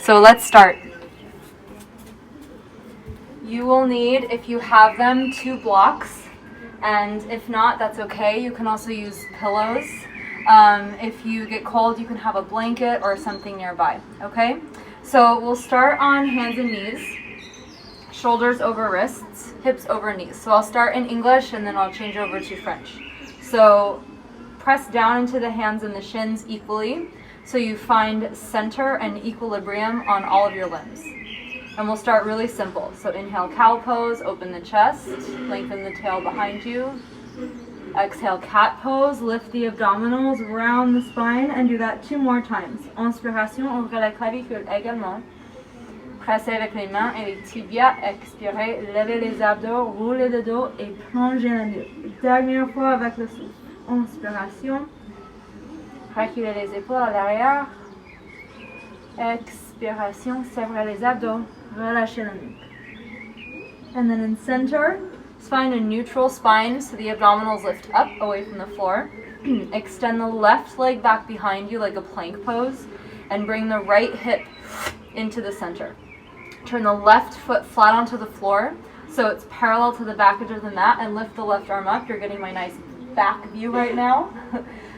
So let's start. You will need, if you have them, 2 blocks, and if not, that's okay. You can also use pillows. If you get cold, you can have a blanket or something nearby, okay? So we'll start on hands and knees, shoulders over wrists, hips over knees. So I'll start in English and then I'll change over to French. So press down into the hands and the shins equally so you find center and equilibrium on all of your limbs. And we'll start really simple. So inhale, cow pose, open the chest, lengthen the tail behind you. Exhale, cat pose, lift the abdominals, round the spine, and do that 2 more times. Inspiration, ouvrez la clavicule également. Pressez avec les mains et les tibias, expirez, levez les abdos, roulez le dos et plongez la nuque. Dernière fois avec le souffle. Inspiration, reculez les épaules à l'arrière. Expiration, serrez les abdos, relâchez la nuque. And then in center, find a neutral spine so the abdominals lift up away from the floor. Extend the left leg back behind you like a plank pose and bring the right hip into the center. Turn the left foot flat onto the floor so it's parallel to the back edge of the mat and lift the left arm up. You're getting my nice back view right now.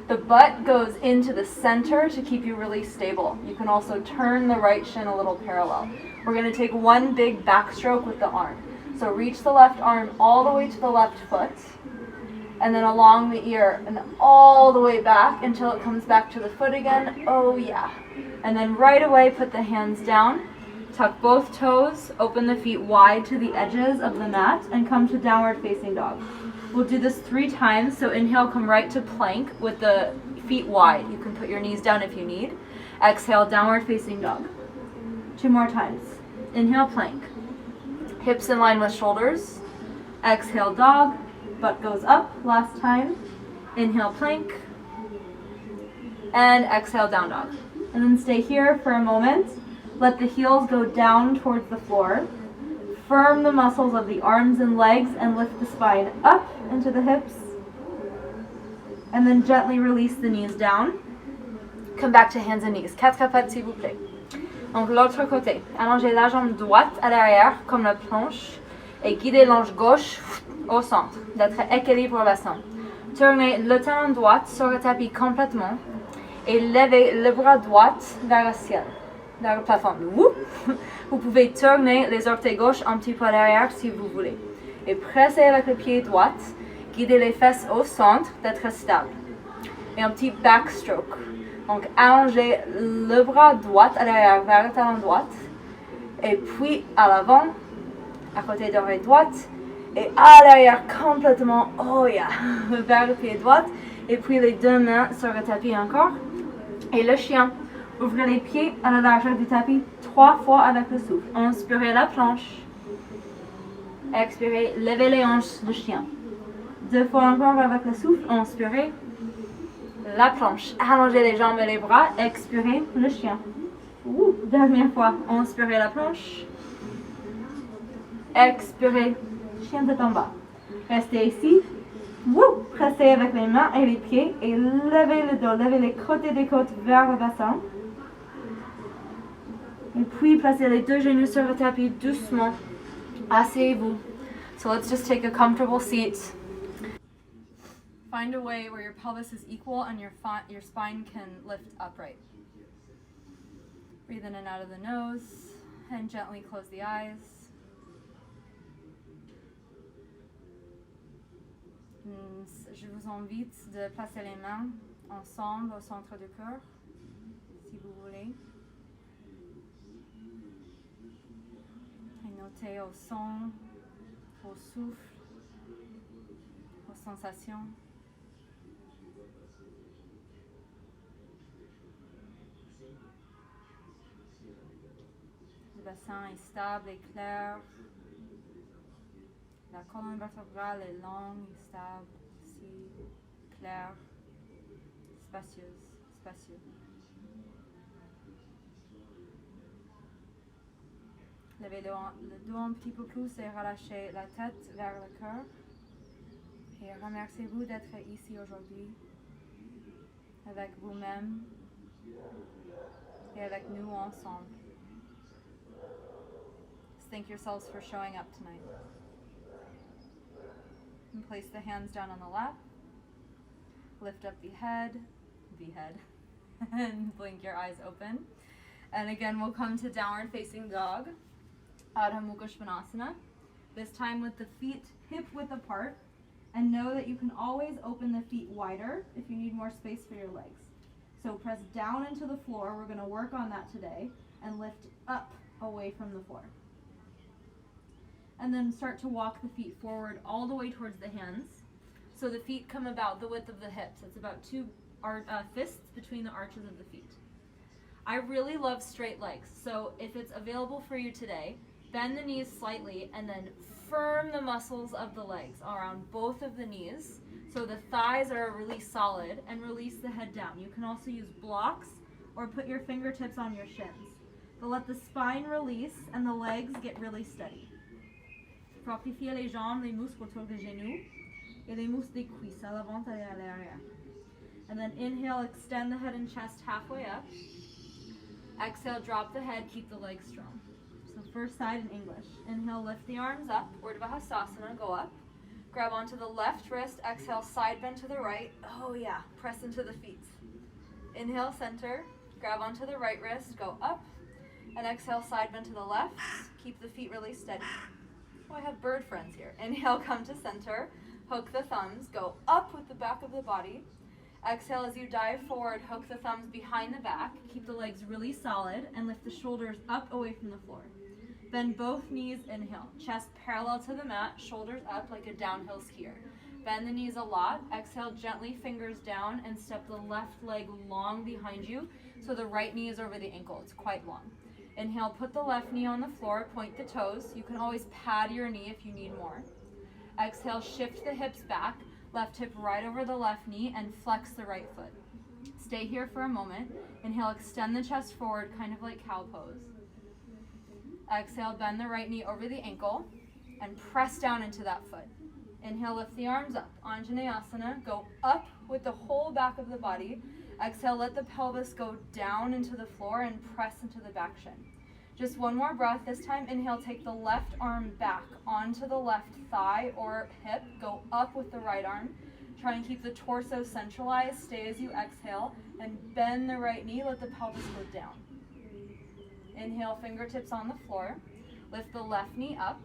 The butt goes into the center to keep you really stable. You can also turn the right shin a little parallel. We're going to take 1 big backstroke with the arm. So reach the left arm all the way to the left foot, and then along the ear, and all the way back until it comes back to the foot again. Oh yeah. And then right away put the hands down, tuck both toes, open the feet wide to the edges of the mat, and come to downward facing dog. We'll do this 3 times, so inhale, come right to plank with the feet wide. You can put your knees down if you need. Exhale, downward facing dog. 2 more times. Inhale, plank. Hips in line with shoulders. Exhale, dog. Butt goes up. Last time. Inhale, plank. And exhale, down dog. And then stay here for a moment. Let the heels go down towards the floor. Firm the muscles of the arms and legs and lift the spine up into the hips. And then gently release the knees down. Come back to hands and knees. 4 pattes, s'il vous plaît. Donc l'autre côté, allongez la jambe droite à l'arrière comme la planche et guidez l'ange gauche au centre, d'être équilibre la bassin. Tournez le talon droit sur le tapis complètement et levez le bras droit vers le ciel, vers le plafond. Vous pouvez tourner les orteils gauches un petit peu à l'arrière si vous voulez. Et pressez avec le pied droit, guidez les fesses au centre, d'être stable. Et un petit backstroke. Donc, allongez le bras droit à l'arrière vers le talon droit. Et puis à l'avant, à côté de l'oreille droite. Et à l'arrière complètement, oh yeah, vers le pied droit. Et puis les 2 mains sur le tapis encore. Et le chien. Ouvrez les pieds à la largeur du tapis 3 fois avec le souffle. Inspirez la planche. Expirez, levez les hanches du chien. 2 fois encore avec le souffle. Inspirez. La planche. Allongez les jambes et les bras. Expirez le chien. Dernière fois. Inspirez la planche. Expirez. Chien tête en bas. Restez ici. Pressez avec les mains et les pieds et levez le dos. Levez les côtés des côtes vers le bassin. Et puis placez les 2 genoux sur le tapis doucement. Asseyez-vous. So let's just take a comfortable seat. Find a way where your pelvis is equal and your spine can lift upright. Breathe in and out of the nose and gently close the eyes. Je vous invite de placer les mains ensemble au centre du cœur, si vous voulez. Et notez au son, au souffle, aux sensations. Le bassin est stable et clair. La colonne vertébrale est longue et stable, ici, claire, spacieuse, spacieux. Levez le dos un petit peu plus et relâchez la tête vers le cœur. Et remerciez-vous d'être ici aujourd'hui, avec vous-même et avec nous ensemble. thank yourselves for showing up tonight. And place the hands down on the lap. Lift up the head, and blink your eyes open. And again, we'll come to downward facing dog, Adho Mukha Svanasana. This time with the feet hip width apart, and know that you can always open the feet wider if you need more space for your legs. So press down into the floor. We're going to work on that today, and lift up away from the floor. And then start to walk the feet forward all the way towards the hands. So the feet come about the width of the hips. It's about two fists between the arches of the feet. I really love straight legs, so if it's available for you today, bend the knees slightly and then firm the muscles of the legs around both of the knees so the thighs are really solid, and release the head down. You can also use blocks or put your fingertips on your shins. But let the spine release and the legs get really steady. Fortifiez les jambes, les muscles autour des genoux et les muscles des cuisses à l'avant et à l'arrière. And then inhale, extend the head and chest halfway up. Exhale, drop the head, keep the legs strong. So first side in English. Inhale, lift the arms up, Urdhva Hastasana, go up. Grab onto the left wrist, exhale, side bend to the right. Oh yeah, press into the feet. Inhale, center, grab onto the right wrist, go up. And exhale, side bend to the left. Keep the feet really steady. Oh, I have bird friends here. Inhale, come to center. Hook the thumbs, go up with the back of the body. Exhale as you dive forward, hook the thumbs behind the back. Keep the legs really solid and lift the shoulders up away from the floor. Bend both knees, inhale. Chest parallel to the mat, shoulders up like a downhill skier. Bend the knees a lot. Exhale, gently fingers down and step the left leg long behind you so the right knee is over the ankle. It's quite long. Inhale, put the left knee on the floor, point the toes. You can always pad your knee if you need more. Exhale, shift the hips back, left hip right over the left knee, and flex the right foot. Stay here for a moment. Inhale, extend the chest forward, kind of like cow pose. Exhale, bend the right knee over the ankle, and press down into that foot. Inhale, lift the arms up, Anjaneyasana, go up with the whole back of the body. Exhale, let the pelvis go down into the floor and press into the back shin. Just one more breath. This time, inhale, take the left arm back onto the left thigh or hip. Go up with the right arm. Try and keep the torso centralized. Stay as you exhale and bend the right knee. Let the pelvis go down. Inhale, fingertips on the floor. Lift the left knee up.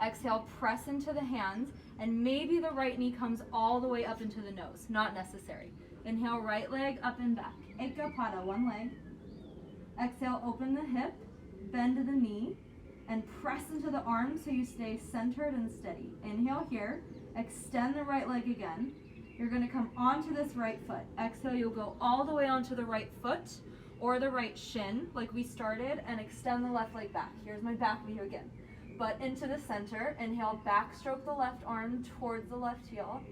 Exhale, press into the hands, and maybe the right knee comes all the way up into the nose. Not necessary. Inhale, right leg up and back. Eka Pada, one leg. Exhale, open the hip, bend the knee, and press into the arms so you stay centered and steady. Inhale here, extend the right leg again. You're going to come onto this right foot. Exhale, you'll go all the way onto the right foot or the right shin like we started, and extend the left leg back. Here's my back view again. Butt into the center. Inhale, backstroke the left arm towards the left heel.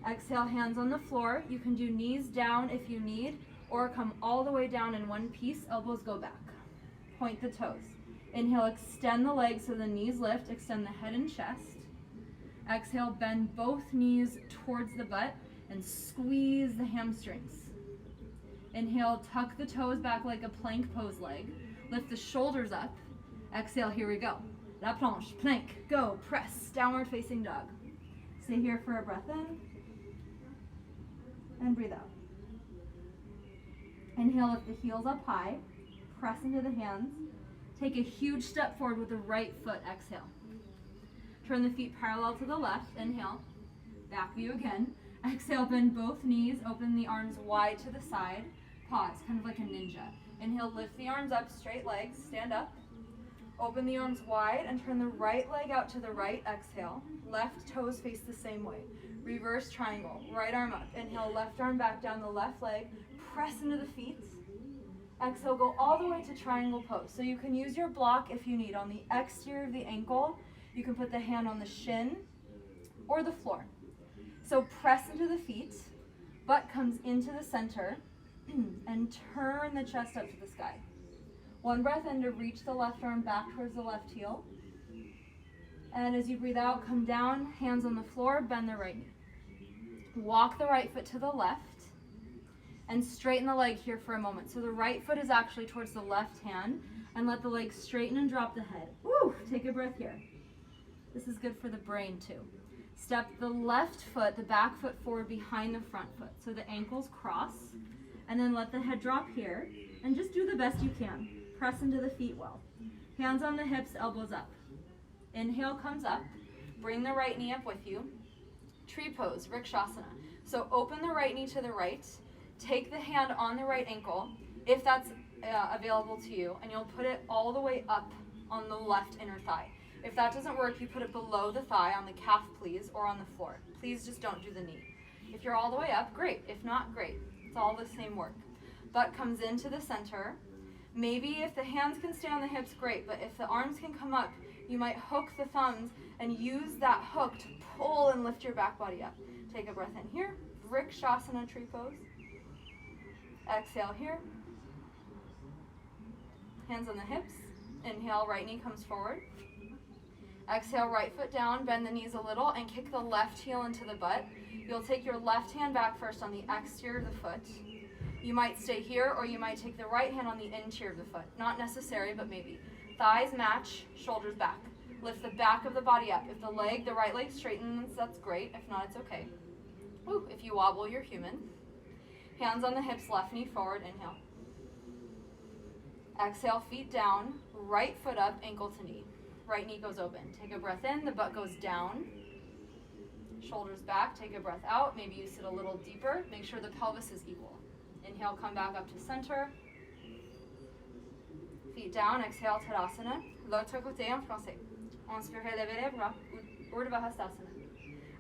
Exhale, hands on the floor. You can do knees down if you need, or come all the way down in one piece, elbows go back. Point the toes. Inhale, extend the legs so the knees lift, extend the head and chest. Exhale, bend both knees towards the butt and squeeze the hamstrings. Inhale, tuck the toes back like a plank pose leg. Lift the shoulders up. Exhale, here we go. La planche, plank, go, press, downward facing dog. Stay here for a breath in and breathe out. Inhale, lift the heels up high, press into the hands. Take a huge step forward with the right foot, exhale. Turn the feet parallel to the left, inhale. Back view again. Exhale, bend both knees, open the arms wide to the side. Pause, kind of like a ninja. Inhale, lift the arms up, straight legs, stand up. Open the arms wide and turn the right leg out to the right, exhale. Left toes face the same way. Reverse triangle, right arm up. Inhale, left arm back down the left leg. Press into the feet. Exhale, go all the way to triangle pose. So you can use your block if you need. On the exterior of the ankle, you can put the hand on the shin or the floor. So press into the feet, butt comes into the center, and turn the chest up to the sky. One breath in to reach the left arm back towards the left heel. And as you breathe out, come down, hands on the floor, bend the right knee. Walk the right foot to the left. And straighten the leg here for a moment. So the right foot is actually towards the left hand, and let the leg straighten and drop the head. Woo! Take a breath here. This is good for the brain too. Step the left foot, the back foot forward behind the front foot. So the ankles cross, and then let the head drop here, and just do the best you can. Press into the feet well. Hands on the hips, elbows up. Inhale comes up. Bring the right knee up with you. Tree pose, Vrikshasana. So open the right knee to the right. Take the hand on the right ankle, if that's available to you, and you'll put it all the way up on the left inner thigh. If that doesn't work, you put it below the thigh on the calf, please, or on the floor. Please just don't do the knee. If you're all the way up, great. If not, great. It's all the same work. Butt comes into the center. Maybe if the hands can stay on the hips, great, but if the arms can come up, you might hook the thumbs and use that hook to pull and lift your back body up. Take a breath in here. Vrikshasana tree pose. Exhale here. Hands on the hips. Inhale, right knee comes forward. Exhale, right foot down, bend the knees a little, and kick the left heel into the butt. You'll take your left hand back first on the exterior of the foot. You might stay here, or you might take the right hand on the interior of the foot. Not necessary, but maybe. Thighs match, shoulders back. Lift the back of the body up. If the right leg straightens, that's great. If not, it's okay. Woo, if you wobble, you're human. Hands on the hips, left knee forward, inhale. Exhale, feet down, right foot up, ankle to knee. Right knee goes open. Take a breath in, the butt goes down. Shoulders back, take a breath out. Maybe you sit a little deeper. Make sure the pelvis is equal. Inhale, come back up to center. Feet down, exhale, Tadasana. L'autre côté en français. Inspirez, levez les bras, Urdhva Hastasana.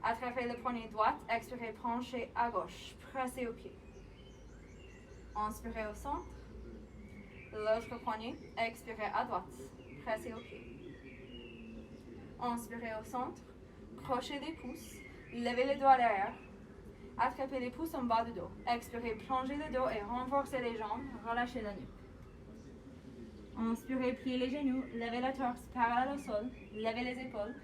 Attrapez le poignet droit, expirez, penchez à gauche, pressez au pied. Inspirez au centre. L'autre poignet, expirez à droite, pressez au pied. Inspirez au centre, crochez les pouces, levez les doigts derrière. Attrapez les pouces en bas du dos. Expirez, plongez le dos et renforcez les jambes, relâchez la nuque. Inspirez, pliez les genoux, levez le torse parallèle au sol, levez les épaules,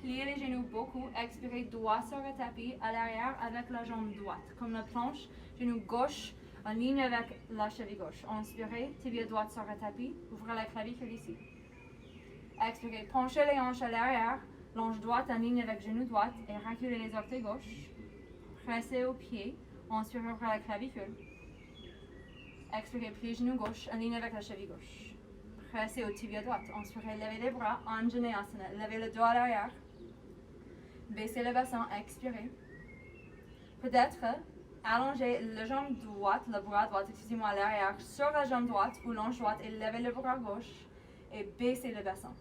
pliez les genoux beaucoup, expirez, doigt sur le tapis, à l'arrière avec la jambe droite, comme la planche, genou gauche en ligne avec la cheville gauche. Inspirez, tibia droite sur le tapis, ouvrez la clavicule ici. Expirez, penchez les hanches à l'arrière, longe droite en ligne avec genou droite et reculez les orteils gauche. Pressez au pied, inspirez, ouvrez la clavicule. Expirez, pliez genou gauche en ligne avec la cheville gauche. Pressez au tibia droite. Inspirez, levez les bras, Anjaneyasana. Levez le dos à l'arrière. Baissez le bassin, expirez. Peut-être allongez la jambe droite, le bras droit, excusez-moi, à l'arrière, sur la jambe droite ou l'ange droite et levez le bras gauche et baissez le bassin.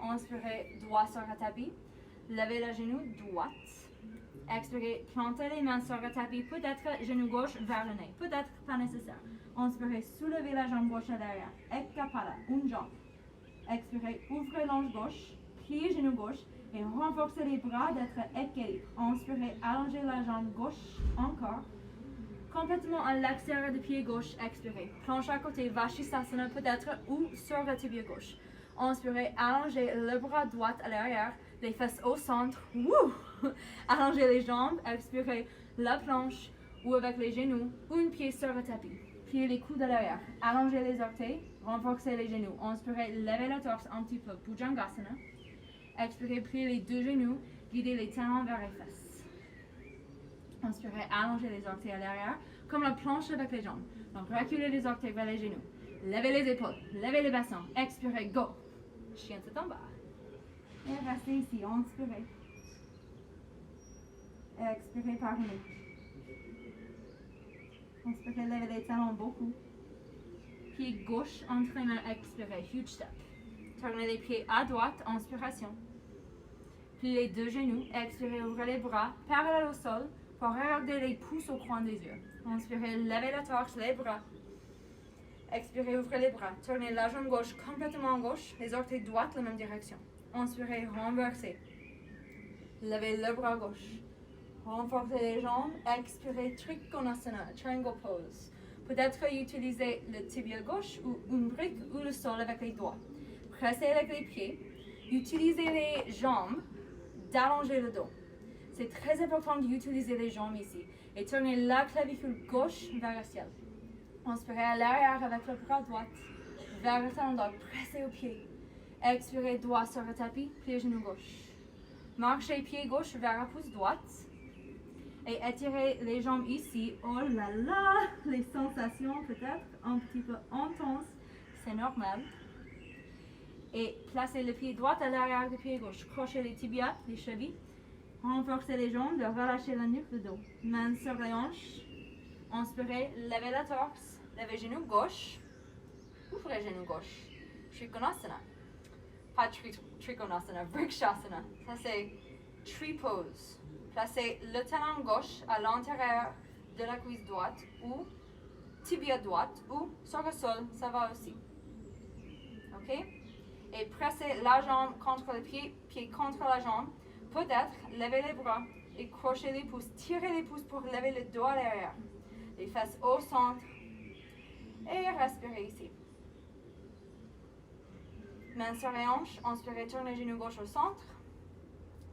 Inspirez, droit sur le tapis. Levez le genou droite. Expirez, plantez les mains sur le tapis, peut-être genou gauche vers le nez, peut-être pas nécessaire. Inspirez, soulevez la jambe gauche à l'arrière, ekapala, une jambe. Expirez, ouvrez l'ange gauche, pliez genou gauche et renforcez les bras d'être équilibre. Inspirez, allongez la jambe gauche encore, complètement à l'extérieur du pied gauche, expirez. Planche à côté, Vashisthasana peut-être ou sur le tibia gauche. Inspirez, allongez le bras droit à l'arrière, les fesses au centre. Wouh! Allongez les jambes, expirez la planche ou avec les genoux, un pied sur le tapis. Pliez les coudes à l'arrière, allongez les orteils, renforcez les genoux. Inspirez, levez le torse un petit peu, Bhujangasana. Expirez, pliez les deux genoux, guidez les talons vers les fesses. Inspirez, allongez les orteils à l'arrière, comme la planche avec les jambes. Donc reculez les orteils vers les genoux. Levez les épaules, levez les bassins, expirez, go. Chien tête en bas. Et restez ici, inspirez. Expirez par nous. Inspirez, levez les talons beaucoup. Pied gauche entre les mains, expirez, huge step. Tournez les pieds à droite, inspiration. Pliez les deux genoux, expirez, ouvrez les bras, parallèle au sol, pour regarder les pouces au coin des yeux. Inspirez, levez la torse, les bras. Expirez, ouvrez les bras. Tournez la jambe gauche complètement à gauche, les orteils droits la même direction. Inspirez, renversez. Levez le bras gauche. Renforcez les jambes. Expirez, Trikonasana, triangle pose. Peut-être utilisez le tibia gauche ou une brique ou le sol avec les doigts. Pressez avec les pieds. Utilisez les jambes d'allonger le dos. C'est très important d'utiliser les jambes ici. Et tournez la clavicule gauche vers le ciel. Inspirez à l'arrière avec le bras droit vers le talon d'orgue. Pressez au pied. Expirez droit sur le tapis, pliez genou gauche. Marchez pied gauche vers la pouce droite. Et étirez les jambes ici. Oh là là, les sensations peut-être un petit peu intenses, c'est normal. Et placez le pied droit à l'arrière du pied gauche. Crochez les tibias, les chevilles. Renforcez les jambes, relâchez la nuque, le dos. Mains sur les hanches. Inspirez, levez la torse, levez genou gauche. Ouvrez genou gauche. Trikonasana. Pas Trikonasana, Vrikshasana. Ça c'est tree pose. Placez le talon gauche à l'intérieur de la cuisse droite ou tibia droite ou sur le sol, ça va aussi. Ok? Et pressez la jambe contre le pied, pied contre la jambe. Peut-être levez les bras et crochez les pouces. Tirez les pouces pour lever le dos à l'arrière. Les fesses au centre. Et respirez ici. Mains sur les hanches. Inspirez, tournez genou gauche au centre.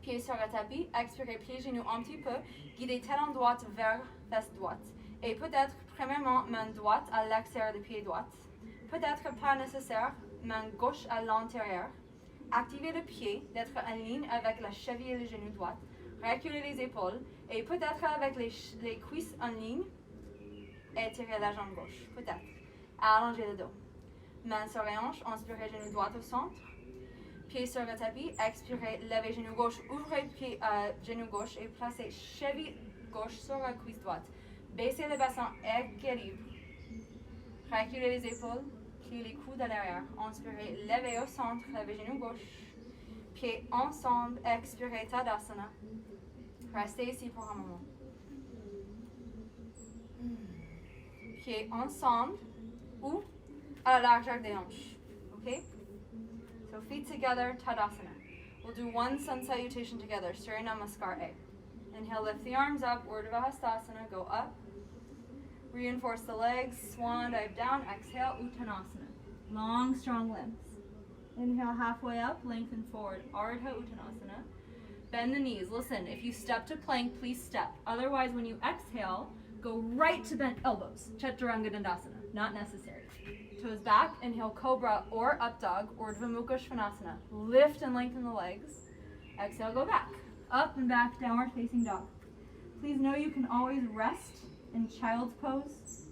Pieds sur le tapis. Expirez, pliez genoux un petit peu. Guidez talon droit vers fesse droite. Et peut-être, premièrement, main droite à l'extérieur du pied droit. Peut-être pas nécessaire, main gauche à l'intérieur. Activez le pied d'être en ligne avec la cheville et le genou droit. Reculez les épaules et peut-être avec les cuisses en ligne. Étirez la jambe gauche, peut-être. Allongez le dos. Main sur les hanches, inspirez genou droit au centre. Pied sur le tapis, expirez, levez genou gauche, ouvrez genou gauche et placez cheville gauche sur la cuisse droite. Baissez le bassin, équilibre. Reculez les épaules, pliez les coudes à l'arrière. Inspirez, levez au centre, levez genou gauche. Pieds ensemble, expirez, Tadasana. Restez ici pour un moment. Pieds ensemble ou à la largeur des hanches. Okay? So feet together, Tadasana. We'll do one sun salutation together, Surya Namaskar A. Inhale, lift the arms up, Urdhva Hastasana, go up. Reinforce the legs, swan dive down, exhale, Uttanasana. Long, strong limbs. Inhale, halfway up, lengthen forward, Ardha Uttanasana. Bend the knees. Listen, if you step to plank, please step. Otherwise, when you exhale, go right to bent elbows, Chaturanga Dandasana. Not necessary. Toes back, inhale, Cobra or Up Dog, Urdhva Mukha Svanasana. Lift and lengthen the legs. Exhale, go back. Up and back, Downward Facing Dog. Please know you can always rest in child's pose.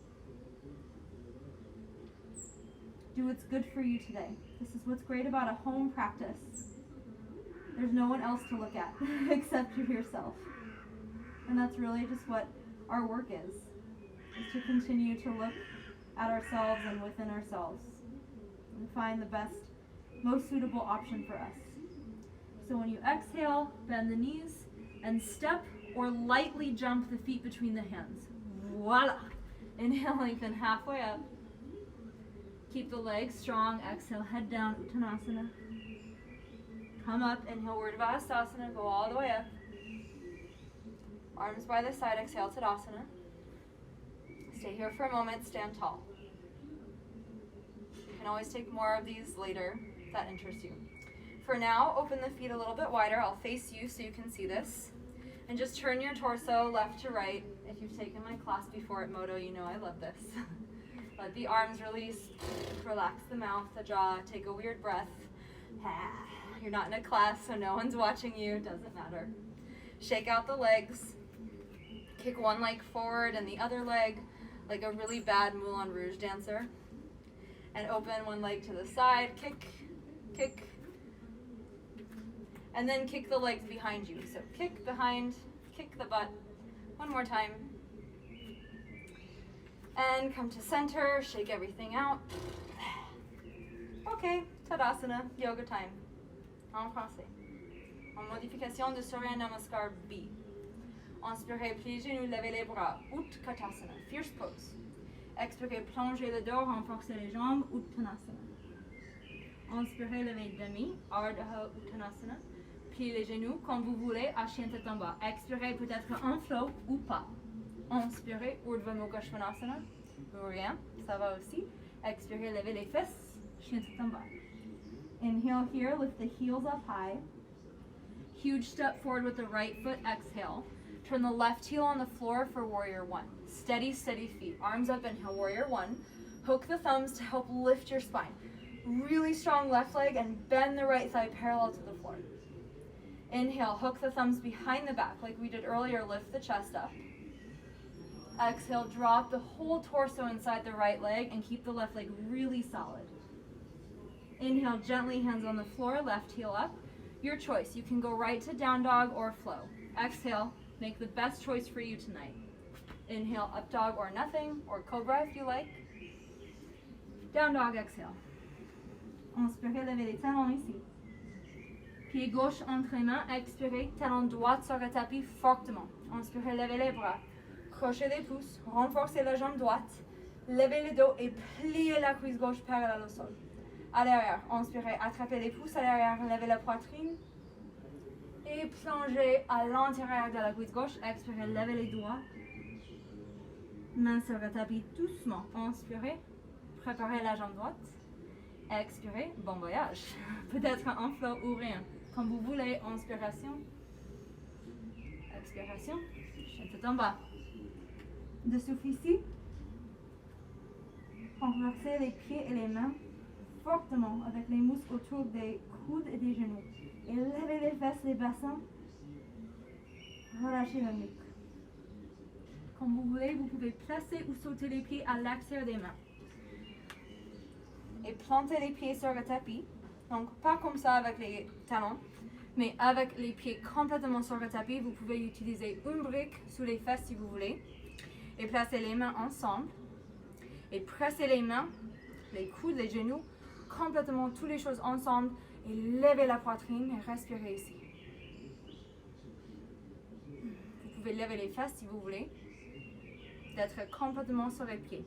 Do what's good for you today. This is what's great about a home practice. There's no one else to look at except you yourself. And that's really just what our work is to continue to look at ourselves and within ourselves and find the best, most suitable option for us. So when you exhale, bend the knees and step or lightly jump the feet between the hands. Voila! Inhale, lengthen halfway up. Keep the legs strong. Exhale, head down, Uttanasana. Come up, inhale, Urdhva Hastasana. Go all the way up. Arms by the side, exhale, Tadasana. Stay here for a moment, stand tall. You can always take more of these later if that interests you. For now, open the feet a little bit wider. I'll face you so you can see this. And just turn your torso left to right. If you've taken my class before at Moto, you know I love this. Let the arms release. Relax the mouth, the jaw. Take a weird breath. You're not in a class, so no one's watching you. Doesn't matter. Shake out the legs. Kick one leg forward and the other leg like a really bad Moulin Rouge dancer. And open one leg to the side. Kick, kick. And then kick the legs behind you. So kick behind, kick the butt. One more time. And come to center, shake everything out. Okay, Tadasana, yoga time. En français. En modification de Surya Namaskar B. Inspirez, pliez genoux, levez les bras. Utkatasana, fierce pose. Expirez, plongez le dos, renforcez les jambes. Uttanasana. Inspirez, levez demi. Ardha Uttanasana. Pliez les genoux comme vous voulez à chien tête en bas. Expirez peut-être un flow ou pas. Inspirez, Urdhva Mukha Svanasana. Ou rien, ça va aussi. Expirez, levez les fesses, chien tête en bas. Inhale here, lift the heels up high. Huge step forward with the right foot, exhale. Turn the left heel on the floor for warrior one. Steady, steady feet. Arms up, inhale, warrior one. Hook the thumbs to help lift your spine. Really strong left leg and bend the right thigh parallel to the floor. Inhale, hook the thumbs behind the back like we did earlier, lift the chest up. Exhale, drop the whole torso inside the right leg and keep the left leg really solid. Inhale, gently, hands on the floor, left heel up. Your choice, you can go right to down dog or flow. Exhale, make the best choice for you tonight. Inhale, up dog or nothing, or cobra if you like. Down dog, exhale. Inspirez, levez les talons ici. Pied gauche entre les mains, expirez, talon droit sur le tapis fortement. Inspirez, levez les bras. Crochez les pouces, renforcez la jambe droite. Levez le dos et pliez la cuisse gauche parallèle au sol. À l'arrière, inspirez, attrapez les pouces à l'arrière, levez la poitrine. Et plongez à l'intérieur de la cuisse gauche. Expirez, levez les doigts. Main sur le tapis doucement. Inspirez, préparez la jambe droite. Expirez, bon voyage. Peut-être un flow ou rien. Comme vous voulez, inspiration. Expiration. Tête en bas. De souffle ici. Renversez les pieds et les mains fortement avec les muscles autour des coudes et des genoux. Et levez les fesses, les bassins. Relâchez le nuque. Comme vous voulez, vous pouvez placer ou sauter les pieds à l'extérieur des mains. Et plantez les pieds sur le tapis. Donc, pas comme ça avec les talons, mais avec les pieds complètement sur le tapis. Vous pouvez utiliser une brique sous les fesses si vous voulez. Et placez les mains ensemble. Et pressez les mains, les coudes, les genoux, complètement toutes les choses ensemble. Et levez la poitrine et respirez ici. Vous pouvez lever les fesses si vous voulez. D'être complètement sur les pieds.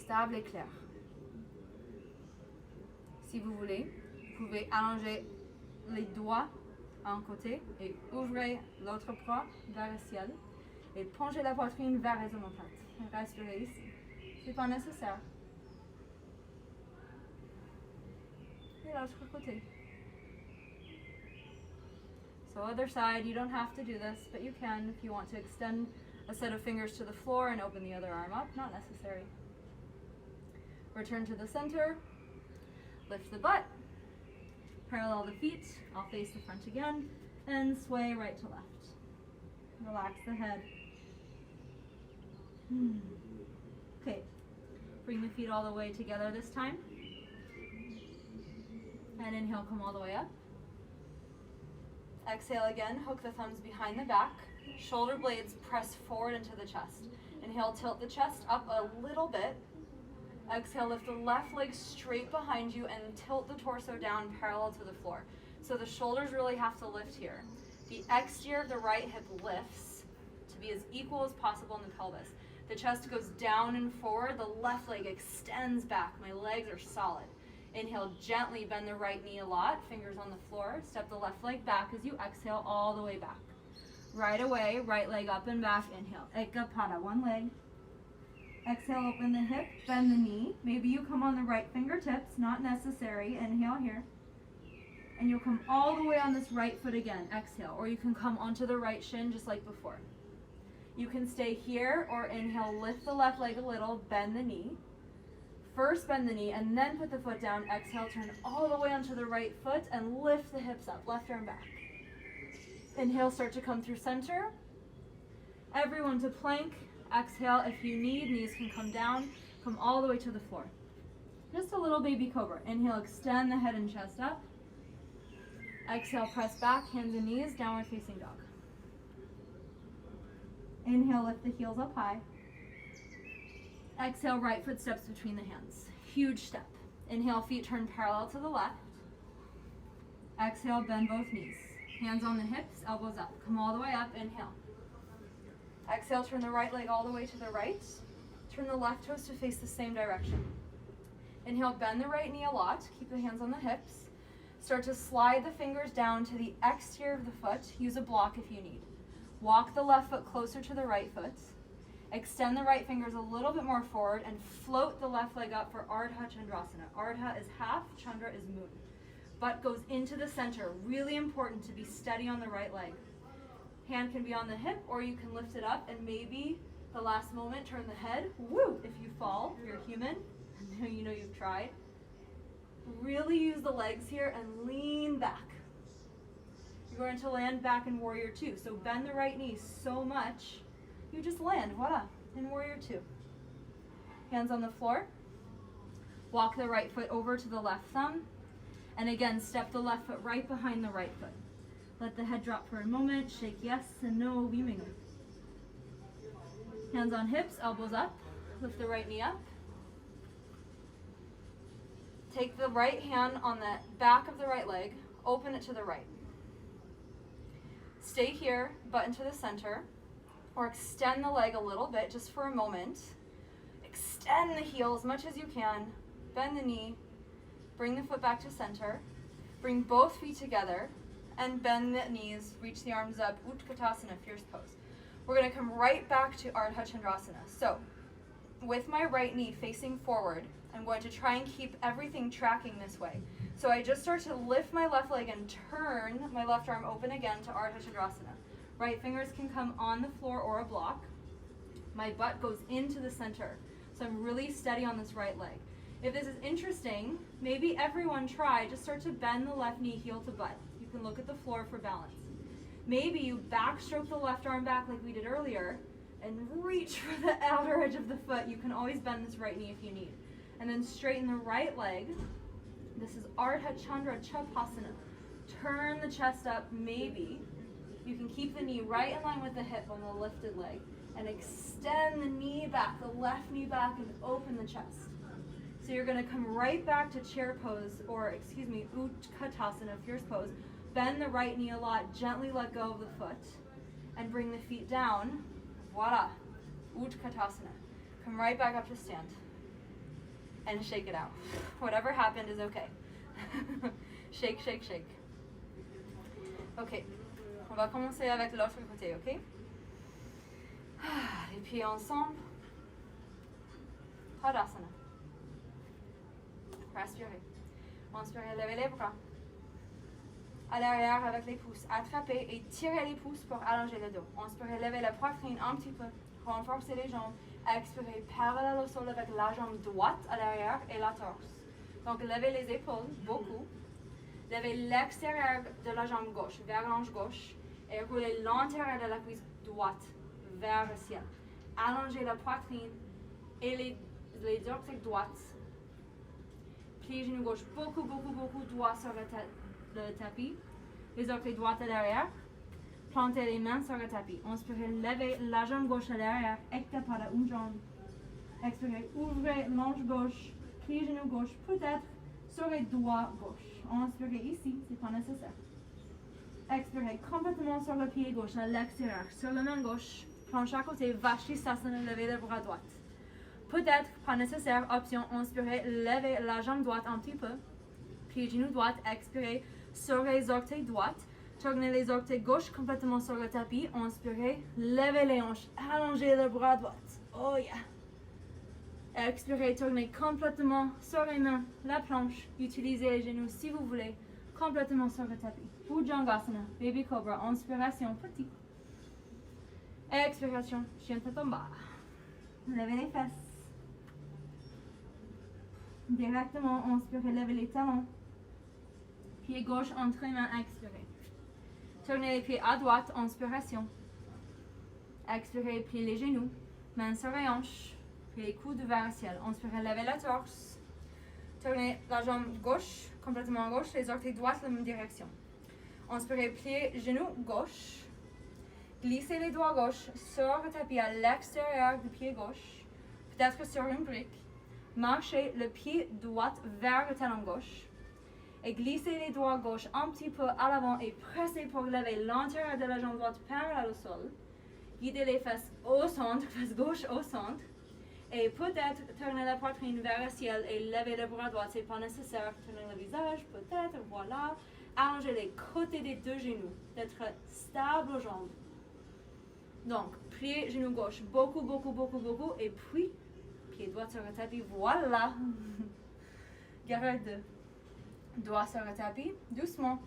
Stable et clair. Si vous voulez, vous pouvez allonger les doigts à un côté et ouvrez l'autre bras vers le ciel et plongez la poitrine vers les omoplates. Respirez ici. C'est pas nécessaire. Et l'autre côté. So other side, you don't have to do this, but you can if you want to extend a set of fingers to the floor and open the other arm up. Not necessary. Return to the center. Lift the butt, parallel the feet, I'll face the front again, and sway right to left. Relax the head. Okay, bring the feet all the way together this time. And inhale, come all the way up. Exhale again, hook the thumbs behind the back. Shoulder blades press forward into the chest. Inhale, tilt the chest up a little bit. Exhale, lift the left leg straight behind you and tilt the torso down parallel to the floor. So the shoulders really have to lift here. The exterior of the right hip lifts to be as equal as possible in the pelvis. The chest goes down and forward. The left leg extends back. My legs are solid. Inhale, gently bend the right knee a lot. Fingers on the floor. Step the left leg back as you exhale all the way back. Right away, right leg up and back. Inhale, Ekapada, one leg. Exhale, open the hip, bend the knee. Maybe you come on the right fingertips, not necessary. Inhale here. And you'll come all the way on this right foot again. Exhale. Or you can come onto the right shin just like before. You can stay here or inhale, lift the left leg a little, bend the knee. First bend the knee and then put the foot down. Exhale, turn all the way onto the right foot and lift the hips up, left arm back. Inhale, start to come through center. Everyone to plank. Exhale, if you need, knees can come down, come all the way to the floor. Just a little baby cobra. Inhale, extend the head and chest up. Exhale, press back, hands and knees, downward facing dog. Inhale, lift the heels up high. Exhale, right foot steps between the hands. Huge step. Inhale, feet turn parallel to the left. Exhale, bend both knees. Hands on the hips, elbows up. Come all the way up, inhale. Exhale, turn the right leg all the way to the right. Turn the left toes to face the same direction. Inhale, bend the right knee a lot. Keep the hands on the hips. Start to slide the fingers down to the exterior of the foot. Use a block if you need. Walk the left foot closer to the right foot. Extend the right fingers a little bit more forward and float the left leg up for Ardha Chandrasana. Ardha is half, Chandra is moon. Butt goes into the center. Really important to be steady on the right leg. Hand can be on the hip, or you can lift it up and maybe the last moment turn the head. Woo! If you fall, you're human. You know you've tried. Really use the legs here and lean back. You're going to land back in warrior two. So bend the right knee so much, you just land, voila, in warrior two. Hands on the floor. Walk the right foot over to the left thumb. And again, step the left foot right behind the right foot. Let the head drop for a moment. Shake yes and no, beaming. Hands on hips, elbows up. Lift the right knee up. Take the right hand on the back of the right leg. Open it to the right. Stay here, button to the center. Or extend the leg a little bit just for a moment. Extend the heel as much as you can. Bend the knee. Bring the foot back to center. Bring both feet together. And bend the knees, reach the arms up, Utkatasana, fierce pose. We're going to come right back to Ardha Chandrasana. So, with my right knee facing forward, I'm going to try and keep everything tracking this way. So I just start to lift my left leg and turn my left arm open again to Ardha Chandrasana. Right fingers can come on the floor or a block. My butt goes into the center. So I'm really steady on this right leg. If this is interesting, maybe everyone try, just start to bend the left knee heel to butt. You can look at the floor for balance. Maybe you backstroke the left arm back like we did earlier and reach for the outer edge of the foot. You can always bend this right knee if you need. And then straighten the right leg. This is Ardha Chandra Chapasana. Turn the chest up, maybe. You can keep the knee right in line with the hip on the lifted leg and extend the knee back, the left knee back, and open the chest. So you're going to come right back to chair pose, or Utkatasana, fierce pose. Bend the right knee a lot, gently let go of the foot, and bring the feet down. Voila, Utkatasana. Come right back up to stand, and shake it out. Whatever happened is okay. Shake, shake, shake. Ok, on va commencer avec l'autre côté, ok? Les pieds ensemble. Tadasana. Respirez. Inspirez, levez les bras. À l'arrière avec les pouces. Attrapez et tirez les pouces pour allonger le dos. Inspirez, levez la poitrine un petit peu. Renforcez les jambes. Expirez, parallèle au sol avec la jambe droite à l'arrière et la torse. Donc levez les épaules, beaucoup. Levez l'extérieur de la jambe gauche vers l'ange gauche et roulez l'intérieur de la cuisse droite vers le ciel. Allongez la poitrine et les orteils droites. Pliez genou gauche beaucoup, beaucoup, beaucoup droit sur le tapis. Les orteils droits à l'arrière. Plantez les mains sur le tapis. Inspirez, levez la jambe gauche à l'arrière. Ecta para une jambe. Expirez, ouvrez l'ange gauche. Pliez genou gauche, peut-être sur les doigts gauche. Inspirez ici, c'est pas nécessaire. Expirez complètement sur le pied gauche à l'extérieur. Sur la main gauche, planche à côté, Vashisthasana, levez le bras droit. Peut-être pas nécessaire, option, inspirez, levez la jambe droite un petit peu. Pliez genou droit, expirez sur les orteils droites. Tournez les orteils gauche complètement sur le tapis. Inspirez, levez les hanches, allongez le bras droit. Oh yeah! Expirez, tournez complètement sur les mains, la planche. Utilisez les genoux si vous voulez, complètement sur le tapis. Bhujangasana, baby cobra, inspiration, petit. Expiration, chien tête en bas. Levez les fesses. Directement, inspirez, levez les talons. Pied gauche entre les mains, expirez. Tournez les pieds à droite, inspiration. Expirez, pliez les genoux. Mains sur les hanches. Puis les coudes vers le ciel. Inspirez, levez la torse. Tournez la jambe gauche, complètement à gauche, les orteils droits dans la même direction. Inspirez, pliez genou gauche. Glissez les doigts gauche sur le tapis à l'extérieur du pied gauche, peut-être sur une brique. Marchez le pied droit vers le talon gauche. Et glissez les doigts gauche un petit peu à l'avant et pressez pour lever l'intérieur de la jambe droite parallèle au sol. Guidez les fesses au centre, fesses gauche au centre. Et peut-être tournez la poitrine vers le ciel et levez le bras droit. C'est pas nécessaire. Tournez le visage, peut-être, voilà. Allongez les côtés des deux genoux. D'être stable aux jambes. Donc, pliez genou gauche, beaucoup, beaucoup, beaucoup, beaucoup. Et puis, pied droit sur le tapis, voilà. Garde doigt sur le tapis, doucement.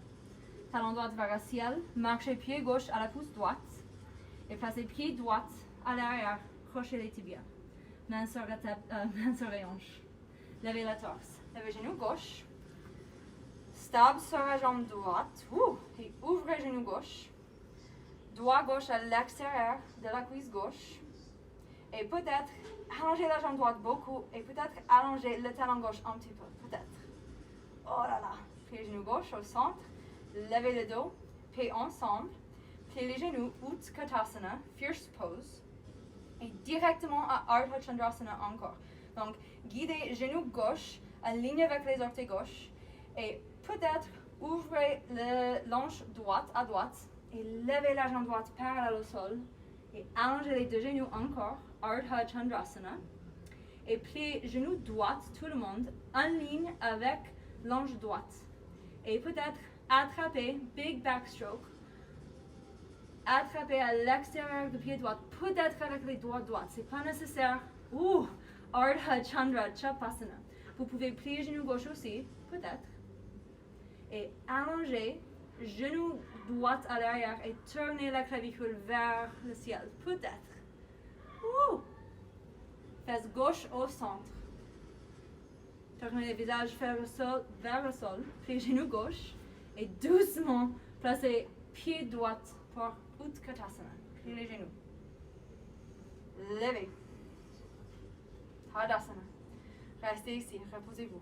Talon droit vers le ciel. Marchez pied gauche à la pouce droite. Et placez pied droit à l'arrière, crochez les tibias. Main sur les hanches. Levez le torse. Levez genou gauche. Stab sur la jambe droite. Et ouvrez genou gauche. Doigt gauche à l'extérieur de la cuisse gauche. Et peut-être allonger la jambe droite beaucoup. Et peut-être allonger le talon gauche un petit peu. Peut-être. Oh là là. Pied genou gauche au centre. Levez le dos. Pieds ensemble. Pliez les genoux. Utkatasana. Fierce pose. Et directement à Ardha Chandrasana encore. Donc, guidez genou gauche, alignez avec les orteils gauche. Et peut-être ouvrez le l'anche droite à droite. Et levez la jambe droite parallèle au sol. Et allongez les deux genoux encore. Ardha Chandrasana. Et pliez genou droite, tout le monde, en ligne avec l'ange droite. Et peut-être attraper, big backstroke. Attrapez à l'extérieur du pied droit, peut-être avec les doigts droits, c'est pas nécessaire. Ardha Chandra Chapasana. Vous pouvez plier genou gauche aussi, peut-être. Et allonger, genou droit à l'arrière et tourner la clavicule vers le ciel, peut-être. Fesse gauche au centre. Tournez le visage vers le sol, pliez genou gauche et doucement placez pied droit pour Utkatasana. Pliez les genoux. Levez. Tadasana. Restez ici, reposez-vous.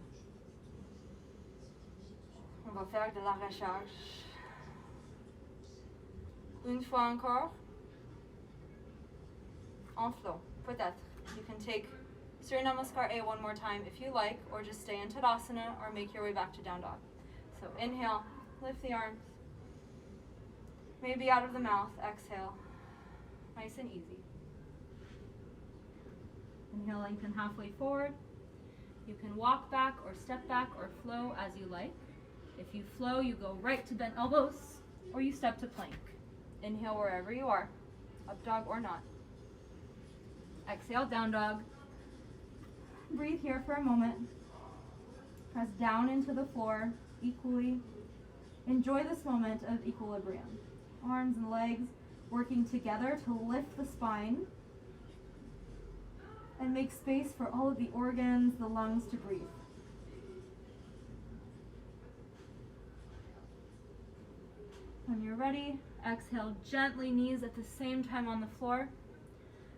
On va faire de la recharge. Une fois encore. En flow, peut-être. You can take Surya Namaskar A one more time if you like, or just stay in Tadasana or make your way back to down dog. So inhale, lift the arms. Maybe out of the mouth, exhale. Nice and easy. Inhale, lengthen halfway forward. You can walk back or step back or flow as you like. If you flow, you go right to bent elbows or you step to plank. Inhale wherever you are, up dog or not. Exhale, down dog. Breathe here for a moment. Press down into the floor equally. Enjoy this moment of equilibrium. Arms and legs working together to lift the spine and make space for all of the organs, the lungs to breathe. When you're ready, exhale gently, knees at the same time on the floor.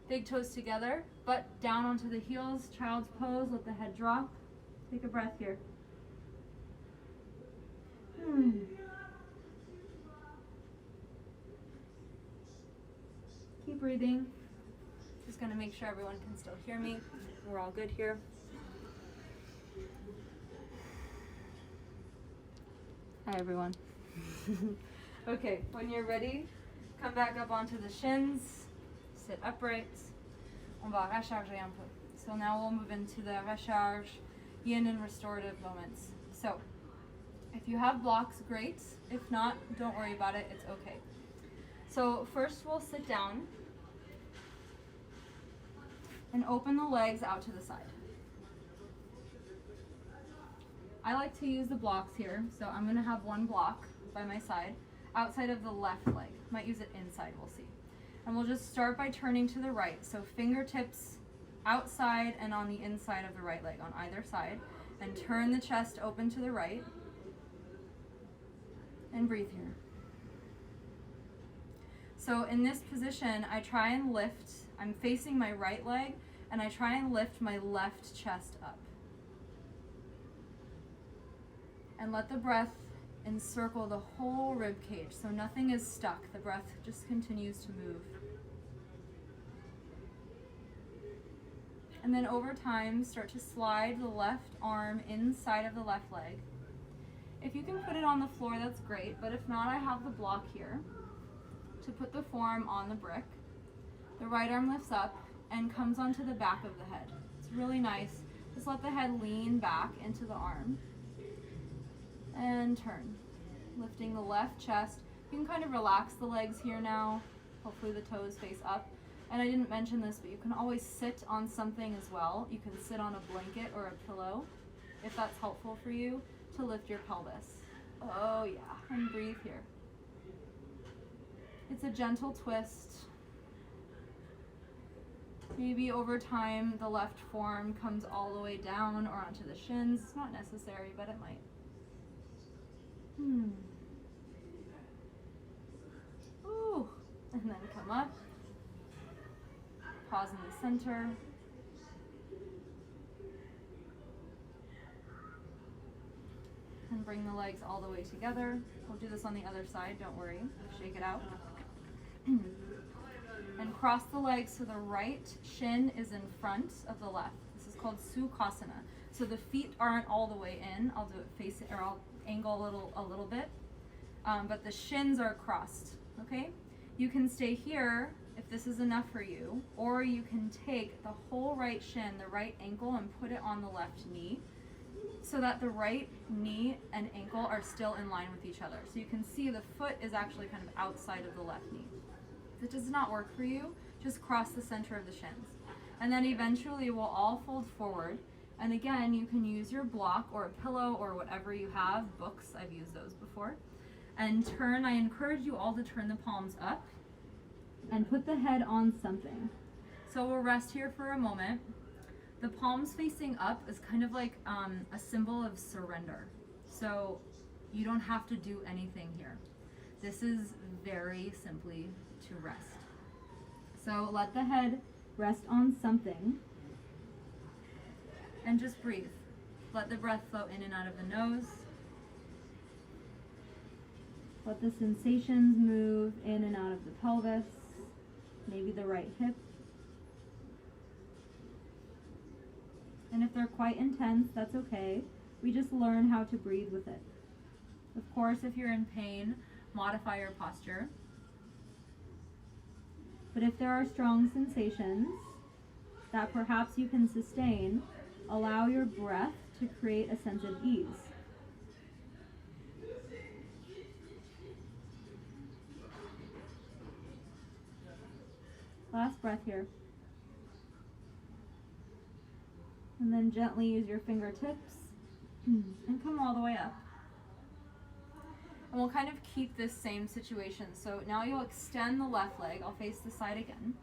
Big toes together, butt down onto the heels, child's pose, let the head drop. Take a breath here. Keep breathing. Just gonna make sure everyone can still hear me. We're all good here. Hi everyone. Okay, when you're ready, come back up onto the shins, sit upright. On va recharger un peu. So now we'll move into the recharge, yin and restorative moments. So, if you have blocks, great. If not, don't worry about it, it's okay. So first we'll sit down and open the legs out to the side. I like to use the blocks here, so I'm gonna have one block by my side, outside of the left leg. Might use it inside, we'll see. And we'll just start by turning to the right. So fingertips outside and on the inside of the right leg, on either side. And turn the chest open to the right. And breathe here. So in this position, I try and lift, I'm facing my right leg, and I try and lift my left chest up. And let the breath encircle the whole rib cage, so nothing is stuck. The breath just continues to move. And then over time, start to slide the left arm inside of the left leg. If you can put it on the floor, that's great, but if not, I have the block here to put the forearm on the brick. The right arm lifts up and comes onto the back of the head. It's really nice. Just let the head lean back into the arm. And turn. Lifting the left chest. You can kind of relax the legs here now. Hopefully the toes face up. And I didn't mention this, but you can always sit on something as well. You can sit on a blanket or a pillow, if that's helpful for you, to lift your pelvis. Oh yeah, and breathe here. It's a gentle twist. Maybe over time the left forearm comes all the way down or onto the shins. It's not necessary, but it might. Ooh. And then come up. Pause in the center. And bring the legs all the way together. We'll do this on the other side, don't worry. Shake it out. And cross the legs so the right shin is in front of the left. This is called Sukhasana. So the feet aren't all the way in. I'll do it facing, or I'll angle a little bit. But the shins are crossed, okay? You can stay here if this is enough for you, or you can take the whole right shin, the right ankle, and put it on the left knee so that the right knee and ankle are still in line with each other. So you can see the foot is actually kind of outside of the left knee. If it does not work for you, just cross the center of the shins. And then eventually we'll all fold forward. And again, you can use your block or a pillow or whatever you have, books, I've used those before. And turn, I encourage you all to turn the palms up and put the head on something. So we'll rest here for a moment. The palms facing up is kind of like a symbol of surrender. So you don't have to do anything here. This is very simply to rest. So let the head rest on something and just breathe. Let the breath flow in and out of the nose. Let the sensations move in and out of the pelvis, maybe the right hip. And if they're quite intense, that's okay. We just learn how to breathe with it. Of course, if you're in pain, modify your posture. But if there are strong sensations that perhaps you can sustain, allow your breath to create a sense of ease. Last breath here. And then gently use your fingertips and come all the way up. And we'll kind of keep this same situation. So now you'll extend the left leg. I'll face the side again.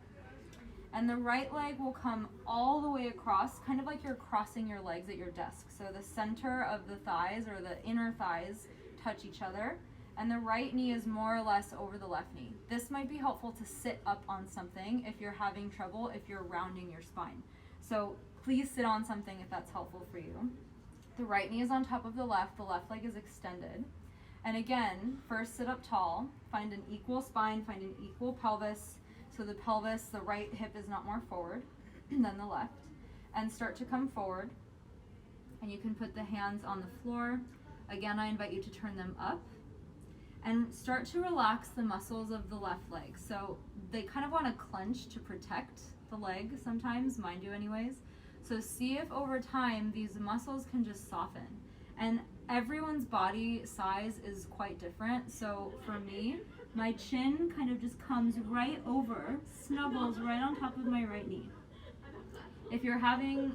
And the right leg will come all the way across, kind of like you're crossing your legs at your desk. So the center of the thighs or the inner thighs touch each other. And the right knee is more or less over the left knee. This might be helpful to sit up on something if you're having trouble, if you're rounding your spine. So please sit on something if that's helpful for you. The right knee is on top of the left leg is extended. And again, first sit up tall, find an equal spine, find an equal pelvis. So the pelvis, the right hip is not more forward than the left. And start to come forward. And you can put the hands on the floor. Again, I invite you to turn them up. And start to relax the muscles of the left leg. So they kind of want to clench to protect the leg sometimes, mine do anyways. So see if over time these muscles can just soften. And everyone's body size is quite different. So for me, my chin kind of just comes right over, snuggles right on top of my right knee. If you're having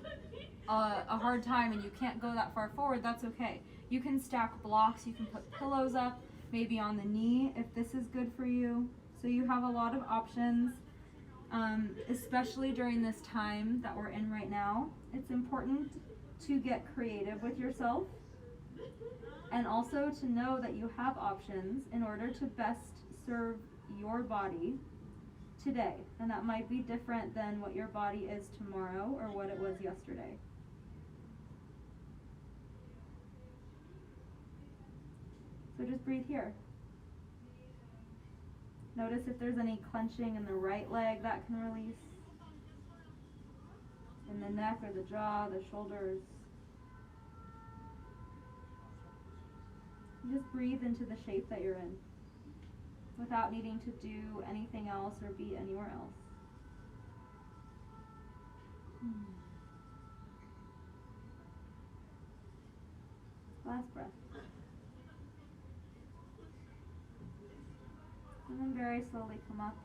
a hard time and you can't go that far forward, that's okay. You can stack blocks, you can put pillows up, maybe on the knee if this is good for you. So you have a lot of options, especially during this time that we're in right now. It's important to get creative with yourself and also to know that you have options in order to best serve your body today. And that might be different than what your body is tomorrow or what it was yesterday. So just breathe here. Notice if there's any clenching in the right leg that can release. In the neck or the jaw, the shoulders. Just breathe into the shape that you're in without needing to do anything else or be anywhere else. Last breath. And then very slowly come up.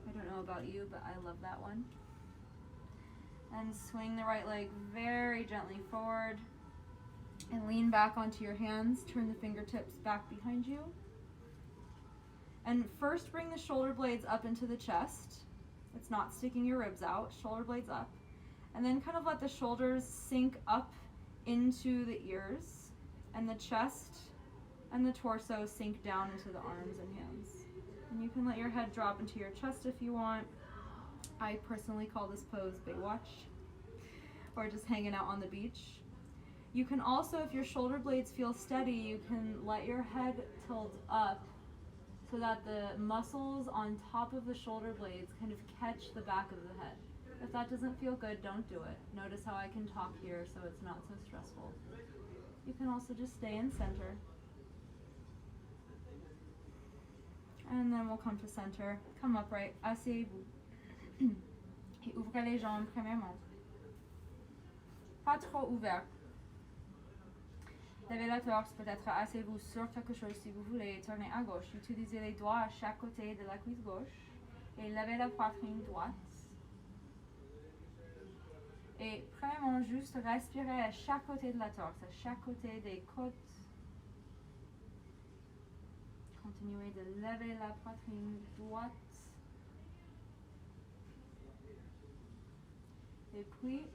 I don't know about you, but I love that one. And swing the right leg very gently forward. And lean back onto your hands. Turn the fingertips back behind you. And first bring the shoulder blades up into the chest. It's not sticking your ribs out, shoulder blades up. And then kind of let the shoulders sink up into the ears, and the chest and the torso sink down into the arms and hands. And you can let your head drop into your chest if you want. I personally call this pose Baywatch, or just hanging out on the beach. You can also, if your shoulder blades feel steady, you can let your head tilt up so that the muscles on top of the shoulder blades kind of catch the back of the head. If that doesn't feel good, don't do it. Notice how I can talk here so it's not so stressful. You can also just stay in center. And then we'll come to center. Come upright, asseyez-vous. Et ouvrez les jambes premièrement. Pas trop ouvert. Levez la torse, peut-être asseyez-vous sur quelque chose si vous voulez. Tournez à gauche. Utilisez les doigts à chaque côté de la cuisse gauche. Et levez la poitrine droite. Et premièrement, juste respirer à chaque côté de la torse, à chaque côté des côtes. Continuez de lever la poitrine droite. Et puis,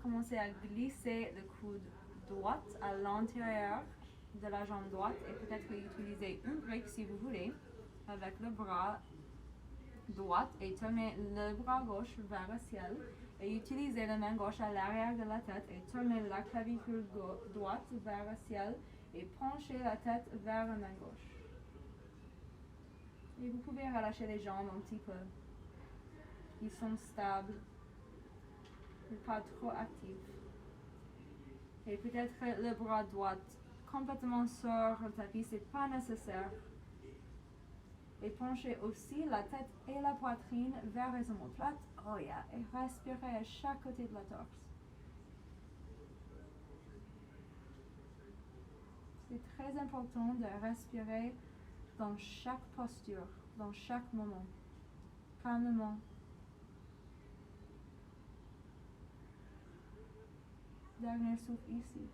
commencez à glisser le coude droit à l'intérieur de la jambe droite et peut-être utiliser une brique si vous voulez avec le bras droit et tournez le bras gauche vers le ciel et utilisez la main gauche à l'arrière de la tête et tournez la clavicule droite vers le ciel et penchez la tête vers la main gauche. Et vous pouvez relâcher les jambes un petit peu. Ils sont stables, mais pas trop actifs. Et peut-être le bras droit complètement sur le tapis, c'est pas nécessaire. Et penchez aussi la tête et la poitrine vers les omoplates. Oh yeah. Et respirez à chaque côté de la torse. C'est très important de respirer dans chaque posture, dans chaque moment, calmement. Dernier souffle ici.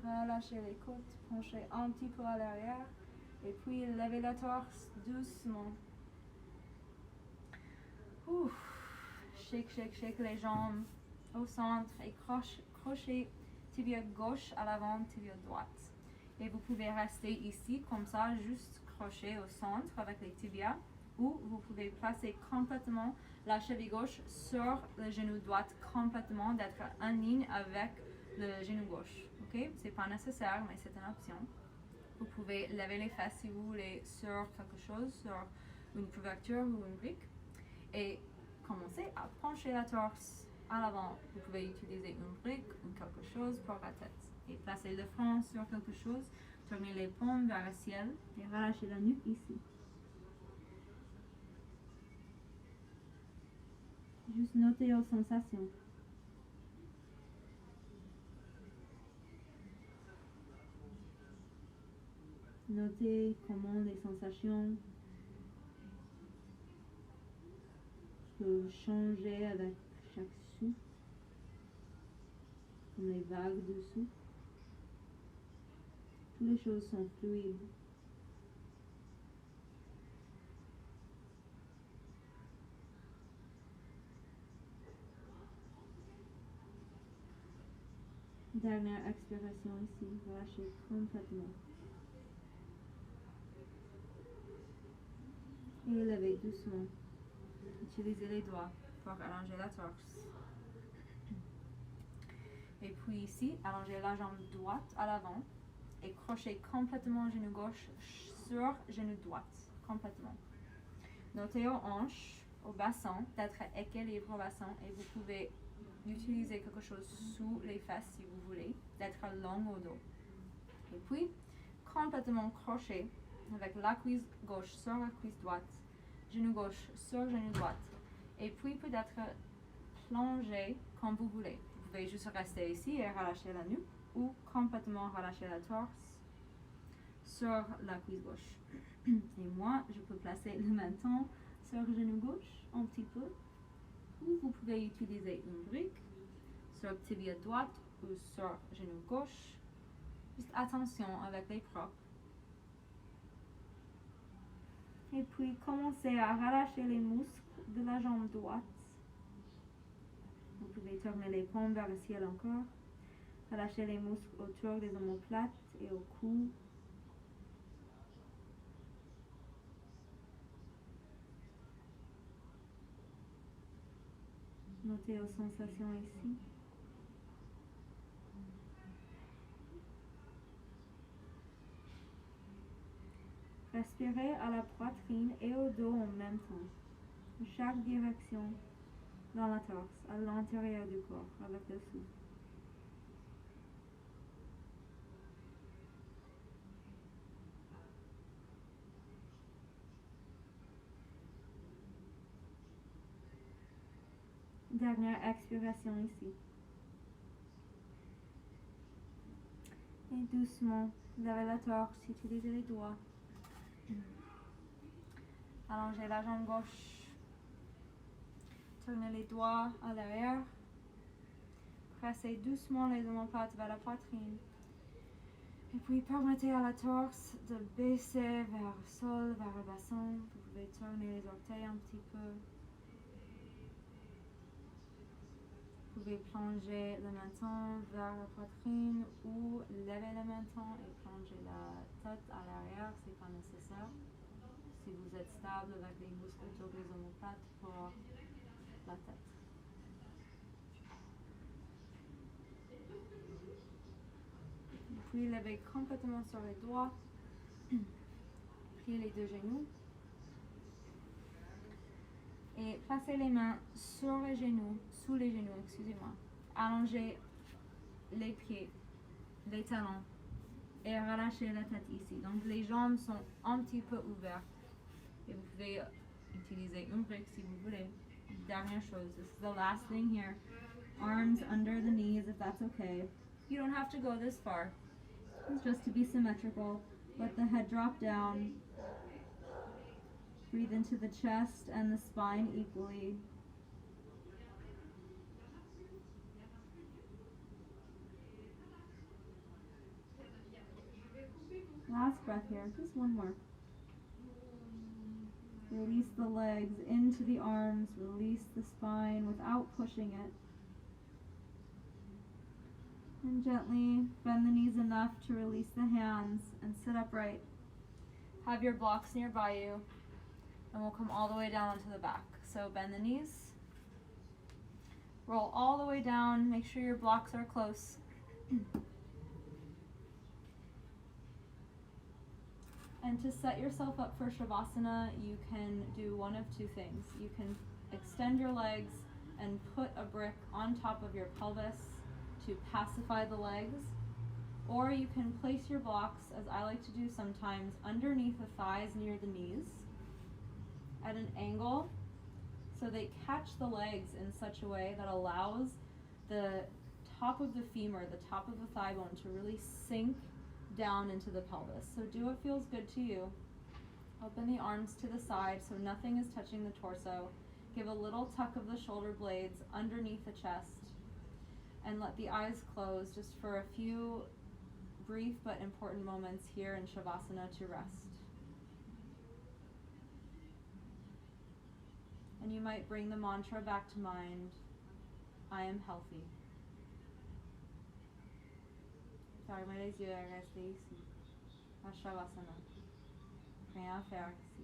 Relâchez les côtes, penchez un petit peu à l'arrière et puis levez la torse doucement. Ouf. Shake, shake, shake les jambes au centre et crochez tibia gauche à l'avant, tibia droite. Et vous pouvez rester ici comme ça, juste crochet au centre avec les tibias, ou vous pouvez placer complètement la cheville gauche sur le genou droit, complètement d'être en ligne avec le genou gauche. Ok, c'est pas nécessaire, mais c'est une option. Vous pouvez lever les fesses si vous voulez sur quelque chose, sur une couverture ou une brique, et commencer à pencher la torse à l'avant. Vous pouvez utiliser une brique ou quelque chose pour la tête. Et placez le front sur quelque chose, tournez les paumes vers le ciel et relâchez la nuque ici. Juste notez vos sensations. Notez comment les sensations peuvent changer avec chaque souffle, comme les vagues de souffle. Toutes les choses sont fluides. Dernière expiration ici, relâchez complètement. Et levez doucement. Utilisez les doigts pour allonger la torse. Et puis ici, allongez la jambe droite à l'avant et crochez complètement genou gauche sur genou droite, complètement. Notez aux hanches, au bassin, d'être équilibre au bassin et vous pouvez utiliser quelque chose sous les fesses si vous voulez, d'être long au dos. Et puis, complètement crochet avec la cuisse gauche sur la cuisse droite, genou gauche sur genou droite. Et puis peut-être plonger comme vous voulez. Vous pouvez juste rester ici et relâcher la nuque ou complètement relâcher la torse sur la cuisse gauche. Et moi, je peux placer le menton sur le genou gauche un petit peu. Ou vous pouvez utiliser une brique sur le tibia droite ou sur le genou gauche. Juste attention avec les propres. Et puis commencez à relâcher les muscles de la jambe droite. Vous pouvez tourner les paumes vers le ciel encore. Relâchez les muscles autour des omoplates et au cou. Notez vos sensations ici. Respirez à la poitrine et au dos en même temps. Chaque direction dans la torse, à l'intérieur du corps, avec le souffle. Dernière expiration ici. Et doucement, levez la torse, utilisez les doigts. Allongez la jambe gauche. Tournez les doigts à l'arrière. Pressez doucement les omoplates vers la poitrine. Et puis permettez à la torse de baisser vers le sol, vers le bassin. Vous pouvez tourner les orteils un petit peu. Vous pouvez plonger le menton vers la poitrine ou lever le menton et plonger la tête à l'arrière, c'est pas nécessaire. Si vous êtes stable avec les muscles autour des omoplates pour la tête. Puis levez complètement sur les doigts. Pliez les deux genoux. Et placez les mains sur les genoux, sous les genoux, excusez-moi. Allongez les pieds, les talons et relâchez la tête ici. Donc les jambes sont un petit peu ouvertes. Et vous pouvez utiliser une brique si vous voulez. Dernière chose, this is the last thing here. Arms under the knees if that's okay. You don't have to go this far. It's just to be symmetrical. Let the head drop down. Breathe into the chest and the spine equally. Last breath here, just one more. Release the legs into the arms, release the spine without pushing it. And gently bend the knees enough to release the hands and sit upright. Have your blocks nearby you. And we'll come all the way down to the back. So bend the knees. Roll all the way down. Make sure your blocks are close. And to set yourself up for Shavasana, you can do one of two things. You can extend your legs and put a brick on top of your pelvis to pacify the legs. Or you can place your blocks, as I like to do sometimes, underneath the thighs near the knees at an angle so they catch the legs in such a way that allows the top of the femur, the top of the thigh bone, to really sink down into the pelvis. So do what feels good to you. Open the arms to the side so nothing is touching the torso. Give a little tuck of the shoulder blades underneath the chest and let the eyes close just for a few brief but important moments here in Shavasana to rest. And you might bring the mantra back to mind, I am healthy. Fermez les yeux et restez ici, à Shavasana. Rien à faire ici.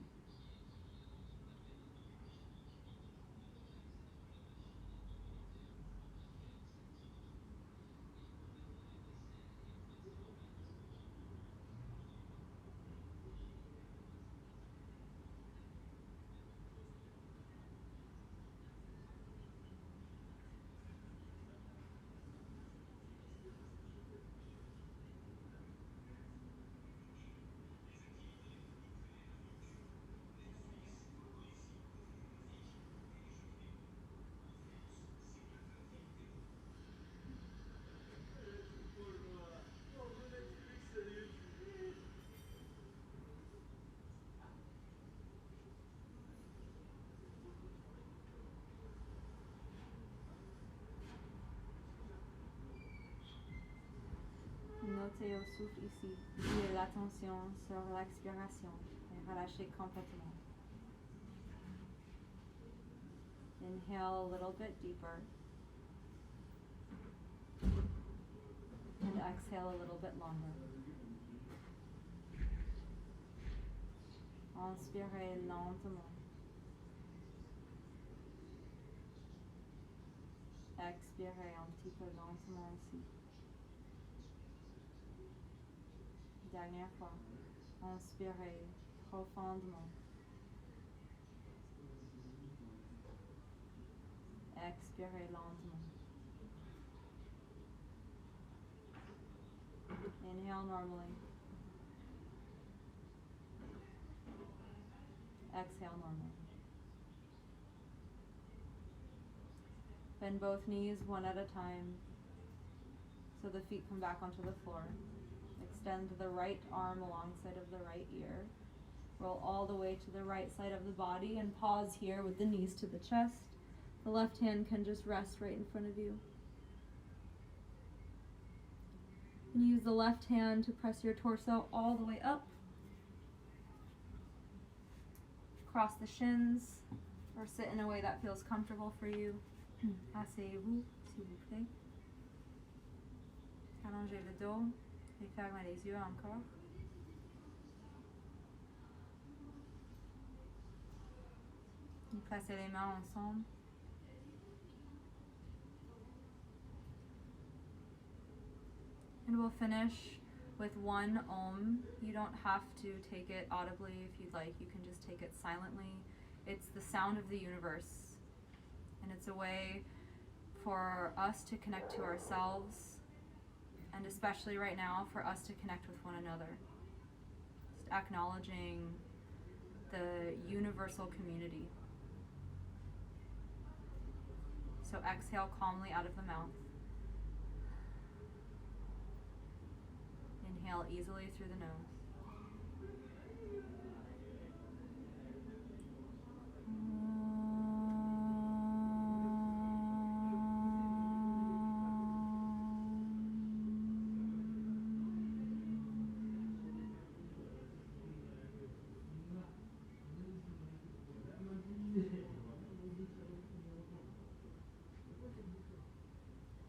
Notez au souffle ici. Liez l'attention sur l'expiration et relâchez complètement. Inhale a little bit deeper. And exhale a little bit longer. Inspirez lentement. Expirez un petit peu lentement aussi. Dernière fois. Inspirez profondément. Expirez lentement. Inhale normally. Exhale normally. Bend both knees one at a time so the feet come back onto the floor. Extend the right arm alongside of the right ear. Roll all the way to the right side of the body and pause here with the knees to the chest. The left hand can just rest right in front of you. And use the left hand to press your torso all the way up. Cross the shins or sit in a way that feels comfortable for you. Asseyez-vous, s'il vous plaît. Allongez le dos et fermez les yeux encore. Et placez les mains ensemble. And we'll finish with one Om. You don't have to take it audibly if you'd like. You can just take it silently. It's the sound of the universe. And it's a way for us to connect to ourselves, and especially right now, for us to connect with one another. Just acknowledging the universal community. So exhale calmly out of the mouth. Inhale easily through the nose.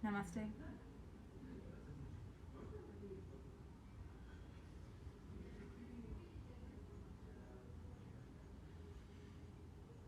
Namaste.